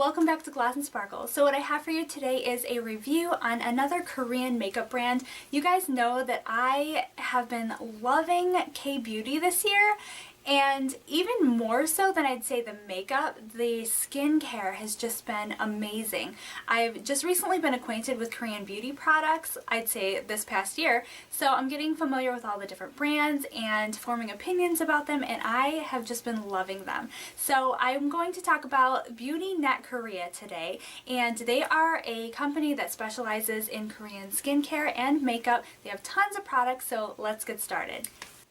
welcome back to Glossandsparkle. So what I have for you today is a review on another Korean makeup brand. You guys know that I have been loving K-beauty this year, and even more so than I'd say the makeup, the skincare has just been amazing. I've just recently been acquainted with Korean beauty products, I'd say this past year, so I'm getting familiar with all the different brands and forming opinions about them, and I have just been loving them. So I'm going to talk about BeautyNetKorea today, and they are a company that specializes in Korean skincare and makeup. They have tons of products, so let's get started.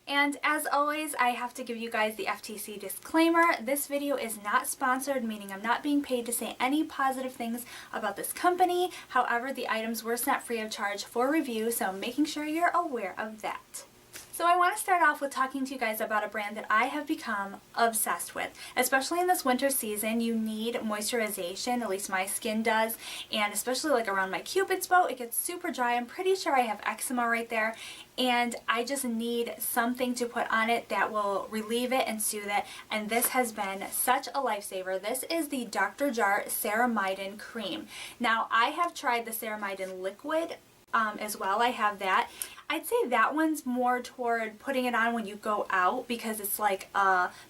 And as always, I have to give you guys the FTC disclaimer. This video is not sponsored, meaning I'm not being paid to say any positive things about this company. However, the items were sent free of charge for review, so making sure you're aware of that. So I want to start off with talking to you guys about a brand that I have become obsessed with. Especially in this winter season, you need moisturization, at least my skin does, and especially like around my Cupid's bow, it gets super dry. I'm pretty sure I have eczema right there, and I just need something to put on it that will relieve it and soothe it, and this has been such a lifesaver. This is the Dr. Jart Ceramidin Cream. Now, I have tried the Ceramidin Liquid as well. I have that. I'd say that one's more toward putting it on when you go out, because it's like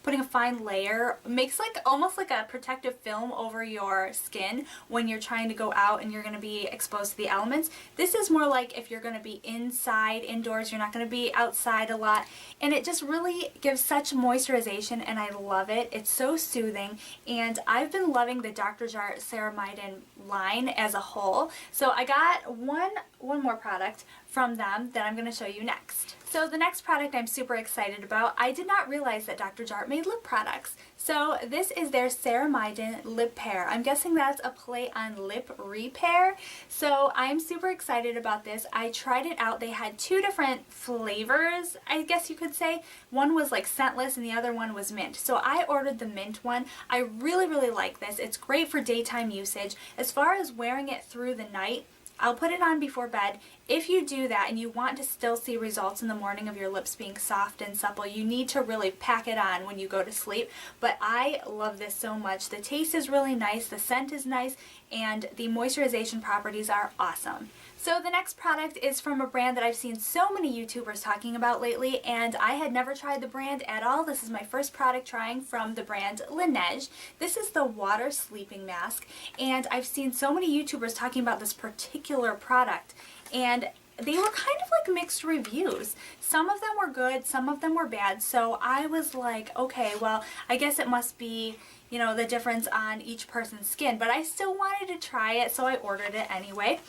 putting a fine layer, makes like almost like a protective film over your skin when you're trying to go out and you're going to be exposed to the elements. This is more like if you're going to be indoors, you're not going to be outside a lot, and it just really gives such moisturization, and I love it. It's so soothing, and I've been loving the Dr. Jart Ceramidin line as a whole. So I got one more product from them that I'm going to show you next. So the next product I'm super excited about, I did not realize that Dr. Jart made lip products. So this is their Ceramidin Lip Pair. I'm guessing that's a play on lip repair. So I'm super excited about this. I tried it out. They had two different flavors, I guess you could say. One was like scentless and the other one was mint. So I ordered the mint one. I really like this. It's great for daytime usage. As far as wearing it through the night, I'll put it on before bed. If you do that and you want to still see results in the morning of your lips being soft and supple, you need to really pack it on when you go to sleep. But I love this so much. The taste is really nice, the scent is nice, and the moisturization properties are awesome. So the next product is from a brand that I've seen so many YouTubers talking about lately, and I had never tried the brand at all. This is my first product trying from the brand Lineage. This is the water sleeping mask, and I've seen so many YouTubers talking about this particular product, and they were kind of like mixed reviews. Some of them were good, some of them were bad, so I was like, okay, well, I guess it must be, you know, the difference on each person's skin, but I still wanted to try it, so I ordered it anyway.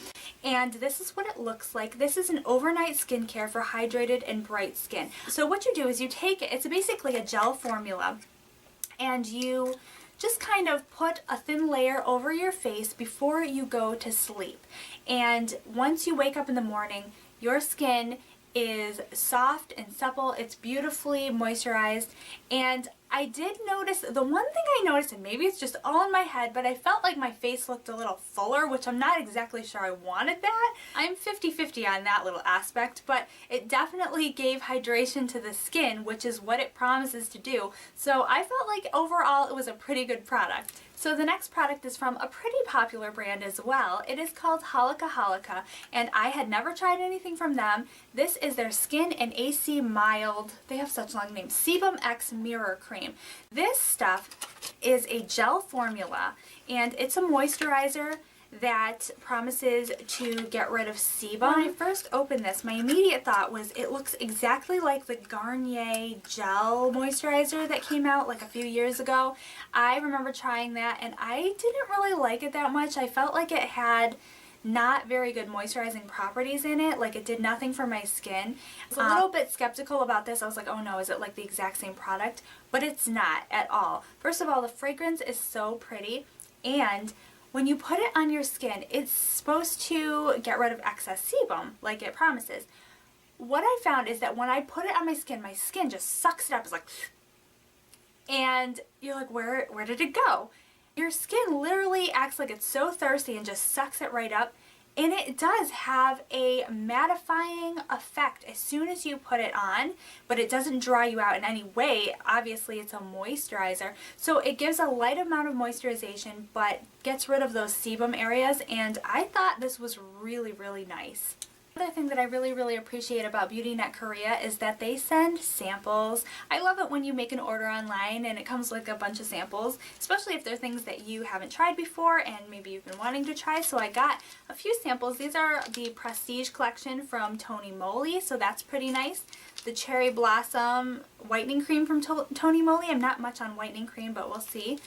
And this is what it looks like. This is an overnight skincare for hydrated and bright skin. So what you do is you take it, it's basically a gel formula, and you just kind of put a thin layer over your face before you go to sleep. And once you wake up in the morning, your skin is soft and supple. It's beautifully moisturized, and I did notice, the one thing I noticed, and maybe it's just all in my head, but I felt like my face looked a little fuller, which I'm not exactly sure I wanted that. I'm 50-50 on that little aspect, but it definitely gave hydration to the skin, which is what it promises to do. So I felt like overall it was a pretty good product. So the next product is from a pretty popular brand as well. It is called Halika Halika, and I had never tried anything from them. This is their Skin and AC Mild, they have such long names, Sebum X Mirror Cream. This stuff is a gel formula, and it's a moisturizer that promises to get rid of sebum. When I first opened this, my immediate thought was it looks exactly like the Garnier gel moisturizer that came out like a few years ago. I remember trying that, and I didn't really like it that much. I felt like it had not very good moisturizing properties in it, like it did nothing for my skin. I was a little bit skeptical about this. I was like, oh no, is it like the exact same product? But it's not at all. First of all, the fragrance is so pretty, and when you put it on your skin, it's supposed to get rid of excess sebum, like it promises. What I found is that when I put it on my skin just sucks it up. It's like, and you're like, where did it go? Your skin literally acts like it's so thirsty and just sucks it right up, And it does have a mattifying effect as soon as you put it on, but it doesn't dry you out in any way. Obviously, it's a moisturizer, so it gives a light amount of moisturization, but gets rid of those sebum areas, and I thought this was really, really nice. Another thing that I really appreciate about BeautyNetKorea is that they send samples. I love it when you make an order online and it comes like a bunch of samples, especially if they're things that you haven't tried before and maybe you've been wanting to try. So I got a few samples. These are the Prestige collection from Tony Moly, so that's pretty nice. The Cherry Blossom whitening cream from Tony Moly. I'm not much on whitening cream, but we'll see.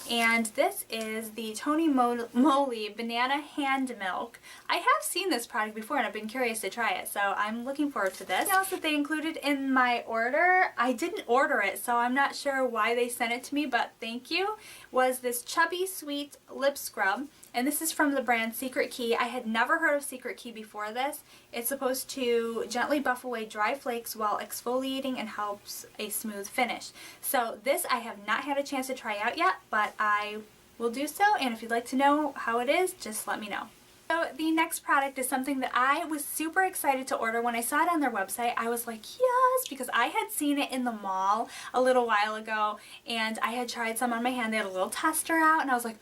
And this is the Tony Moly Banana Hand Milk. I have seen this product before and I've been curious to try it, so I'm looking forward to this. Something else that they included in my order, I didn't order it, so I'm not sure why they sent it to me, but thank you, was this Chubby Sweet Lip Scrub. And this is from the brand Secret Key. I had never heard of Secret Key before this. It's supposed to gently buff away dry flakes while exfoliating and helps a smooth finish. So this I have not had a chance to try out yet, but I will do so. And if you'd like to know how it is, just let me know. So the next product is something that I was super excited to order. When I saw it on their website, I was like, yes, because I had seen it in the mall a little while ago, and I had tried some on my hand. They had a little tester out, and I was like,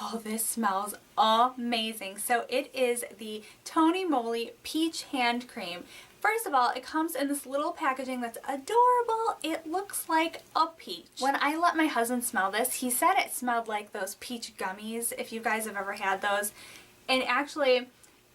oh, this smells amazing. So it is the Tony Moly Peach Hand Cream. First of all, it comes in this little packaging that's adorable. It looks like a peach. When I let my husband smell this, he said it smelled like those peach gummies, if you guys have ever had those. And actually,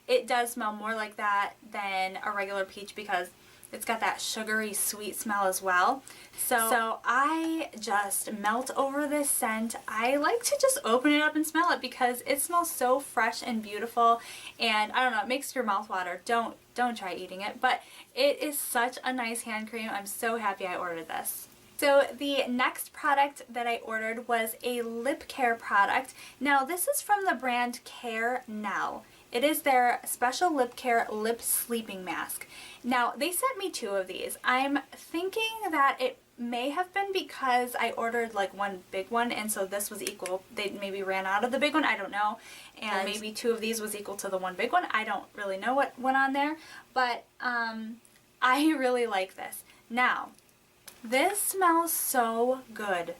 it does smell more like that than a regular peach because it's got that sugary sweet smell as well. So I just melt over this scent. I like to just open it up and smell it because it smells so fresh and beautiful, and I don't know, it makes your mouth water. Don't try eating it, but it is such a nice hand cream. I'm so happy I ordered this. So the next product that I ordered was a lip care product. Now this is from the brand Care Nell. It is their special lip care lip sleeping mask. Now they sent me 2 of these. I'm thinking that it may have been because I ordered like one big one and so this was equal. They maybe ran out of the big one, I don't know. And maybe 2 of these was equal to the one big one. I don't really know what went on there, but I really like this. Now, this smells so good.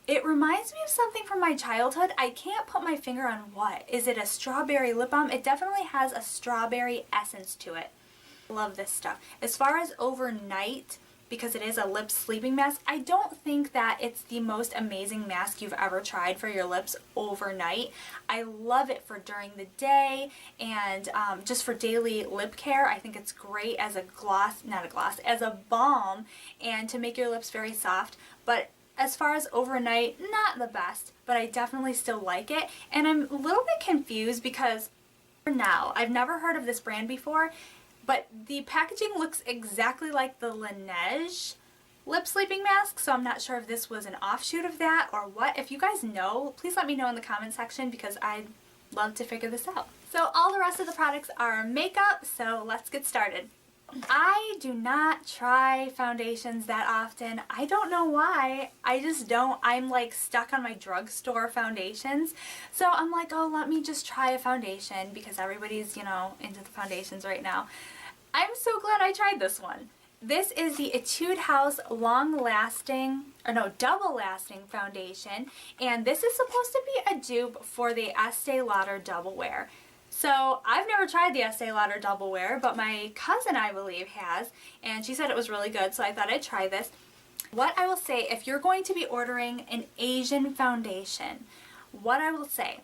It reminds me of something from my childhood. I can't put my finger on what. Is it a strawberry lip balm? It definitely has a strawberry essence to it. Love this stuff. As far as overnight, because it is a lip sleeping mask, I don't think that it's the most amazing mask you've ever tried for your lips overnight. I love it for during the day and just for daily lip care. I think it's great as a gloss, not a gloss, as a balm and to make your lips very soft. But as far as overnight, not the best, but I definitely still like it. And I'm a little bit confused because now, I've never heard of this brand before, but the packaging looks exactly like the Lineage lip sleeping mask, so I'm not sure if this was an offshoot of that or what. If you guys know, please let me know in the comment section because I'd love to figure this out. So all the rest of the products are makeup, so let's get started. I do not try foundations that often. I don't know why. I just don't. I'm like stuck on my drugstore foundations. So I'm like, oh, let me just try a foundation because everybody's, you know, into the foundations right now. I'm so glad I tried this one. This is the Etude House Double Lasting Foundation, and this is supposed to be a dupe for the Estee Lauder Double Wear. So I've never tried the Estee Lauder Double Wear, but my cousin, I believe, has, and she said it was really good, so I thought I'd try this. What I will say, if you're going to be ordering an Asian foundation, what I will say,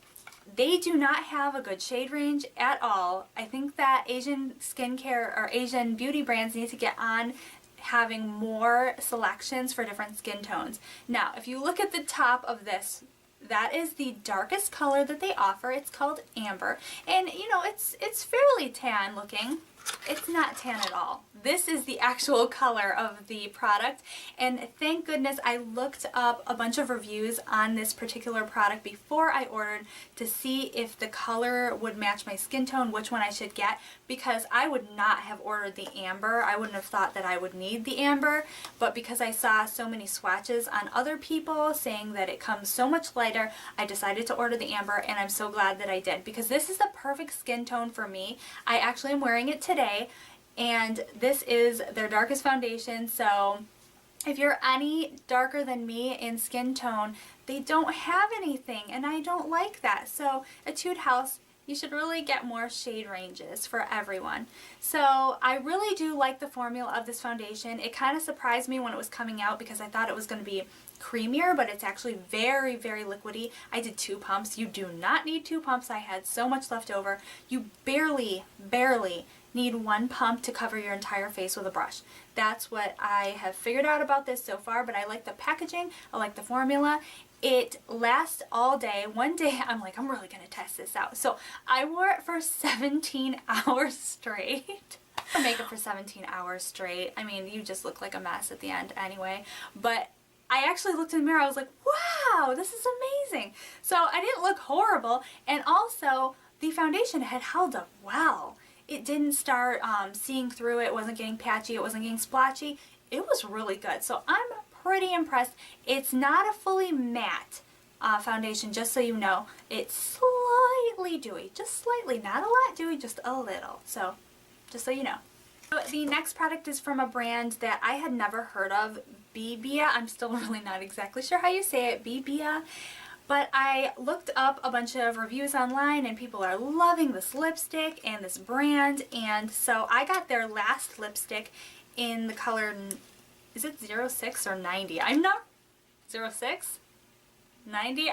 they do not have a good shade range at all. I think that Asian skincare or Asian beauty brands need to get on having more selections for different skin tones. Now, if you look at the top of this, that is the darkest color that they offer. It's called Amber, and you know, it's fairly tan looking. It's not tan at all. This is the actual color of the product, and thank goodness I looked up a bunch of reviews on this particular product before I ordered to see if the color would match my skin tone, which one I should get, because I would not have ordered the amber. I wouldn't have thought that I would need the amber, but because I saw so many swatches on other people saying that it comes so much lighter, I decided to order the amber, and I'm so glad that I did, because this is the perfect skin tone for me. I actually am wearing it today, and this is their darkest foundation, so if you're any darker than me in skin tone, they don't have anything, and I don't like that. So Etude House, you should really get more shade ranges for everyone. So I really do like the formula of this foundation. It kind of surprised me when it was coming out because I thought it was going to be creamier, but it's actually very, very liquidy. I did 2 pumps. You do not need 2 pumps. I had so much left over. You barely need 1 pump to cover your entire face with a brush. That's what I have figured out about this so far, but I like the packaging. I like the formula. It lasts all day. One day I'm like, I'm really going to test this out. So I wore it for 17 hours straight. Makeup for 17 hours straight. I mean, you just look like a mess at the end anyway. But I actually looked in the mirror. I was like, wow, this is amazing. So I didn't look horrible. And also, the foundation had held up well. It didn't start seeing through it. It wasn't getting patchy. It wasn't getting splotchy. It was really good. So I'm pretty impressed. It's not a fully matte foundation, just so you know. It's slightly dewy. Just slightly. Not a lot dewy, just a little. So, just so you know. So the next product is from a brand that I had never heard of, Bebia. I'm still really not exactly sure how you say it, Bebia. But I looked up a bunch of reviews online and people are loving this lipstick and this brand, and so I got their last lipstick in the color, is it 06 or 90? I'm not, 06? 90?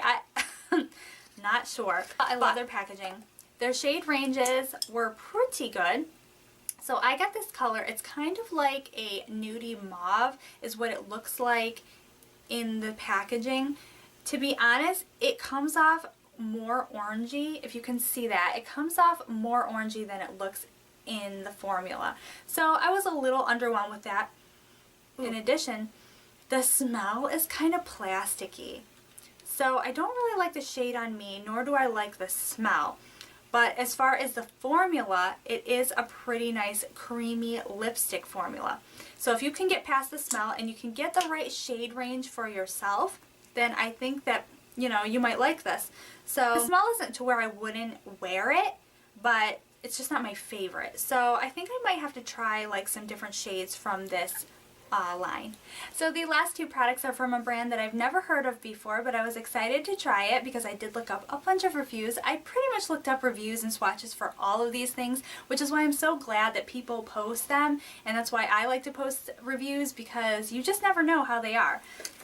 I'm not sure. I love their packaging. Their shade ranges were pretty good. So I got this color. It's kind of like a nudie mauve is what it looks like in the packaging. To be honest, it comes off more orangey, if you can see that. It comes off more orangey than it looks in the formula. So I was a little underwhelmed with that. In addition, the smell is kind of plasticky. So I don't really like the shade on me, nor do I like the smell. But as far as the formula, it is a pretty nice creamy lipstick formula. So if you can get past the smell and you can get the right shade range for yourself, then I think that, you know, you might like this. So the smell isn't to where I wouldn't wear it, but it's just not my favorite. So I think I might have to try like some different shades from this line. So the last 2 products are from a brand that I've never heard of before, but I was excited to try it because I did look up a bunch of reviews. I pretty much looked up reviews and swatches for all of these things, which is why I'm so glad that people post them, and that's why I like to post reviews, because you just never know how they are.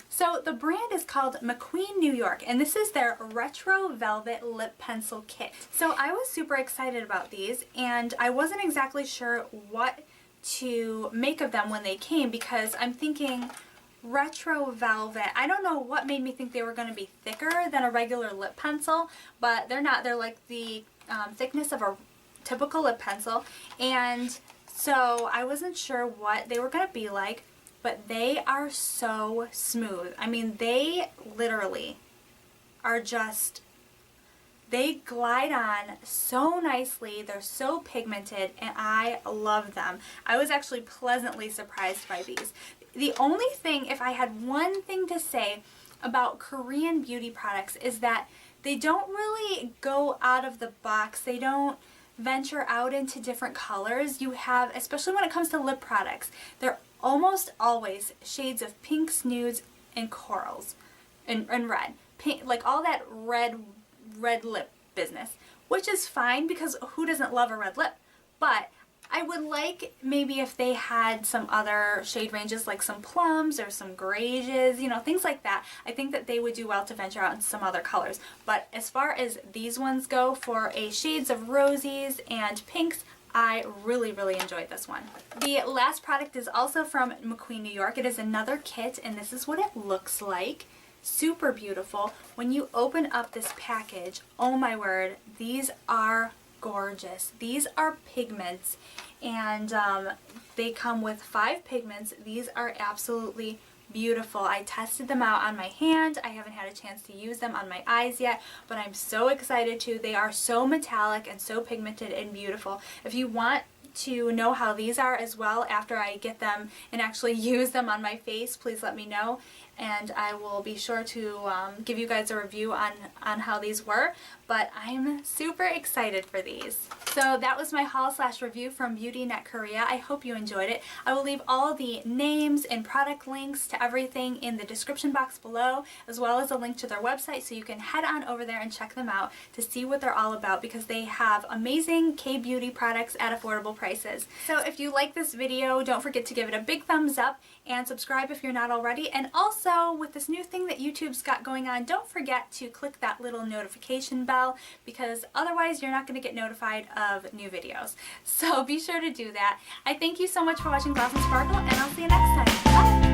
So the brand is called McQueen New York, and this is their Retro Velvet Lip Pencil Kit. So I was super excited about these, and I wasn't exactly sure what to make of them when they came, because I'm thinking retro velvet. I don't know what made me think they were going to be thicker than a regular lip pencil, but they're not. They're like the thickness of a typical lip pencil, and so I wasn't sure what they were going to be like, but they are so smooth. I mean, they literally are just, they glide on so nicely. They're so pigmented, and I love them. I was actually pleasantly surprised by these. The only thing, if I had one thing to say about Korean beauty products, is that they don't really go out of the box. They don't venture out into different colors. You have, especially when it comes to lip products, they're almost always shades of pinks, nudes, and corals, and red. Pink, like all that red lip business, which is fine because who doesn't love a red lip? But I would like maybe if they had some other shade ranges, like some plums or some grays, you know, things like that. I think that they would do well to venture out into some other colors. But as far as these ones go, for a shades of rosies and pinks, I really, really enjoyed this one. The last product is also from McQueen New York. It is another kit, and this is what it looks like. Super beautiful. When you open up this package, oh my word, these are gorgeous. These are pigments, and they come with 5 pigments. These are absolutely beautiful. I tested them out on my hand. I haven't had a chance to use them on my eyes yet, but I'm so excited to. They are so metallic and so pigmented and beautiful. If you want to know how these are as well after I get them and actually use them on my face, please let me know, and I will be sure to give you guys a review on how these were. But I'm super excited for these. So that was my haul / review from BeautyNetKorea. I hope you enjoyed it. I will leave all the names and product links to everything in the description box below, as well as a link to their website, so you can head on over there and check them out to see what they're all about, because they have amazing K-beauty products at affordable prices. So if you like this video, don't forget to give it a big thumbs up and subscribe if you're not already. And also, with this new thing that YouTube's got going on, don't forget to click that little notification bell, because otherwise you're not going to get notified of new videos. So be sure to do that. I thank you so much for watching Glossandsparkle, and I'll see you next time. Bye!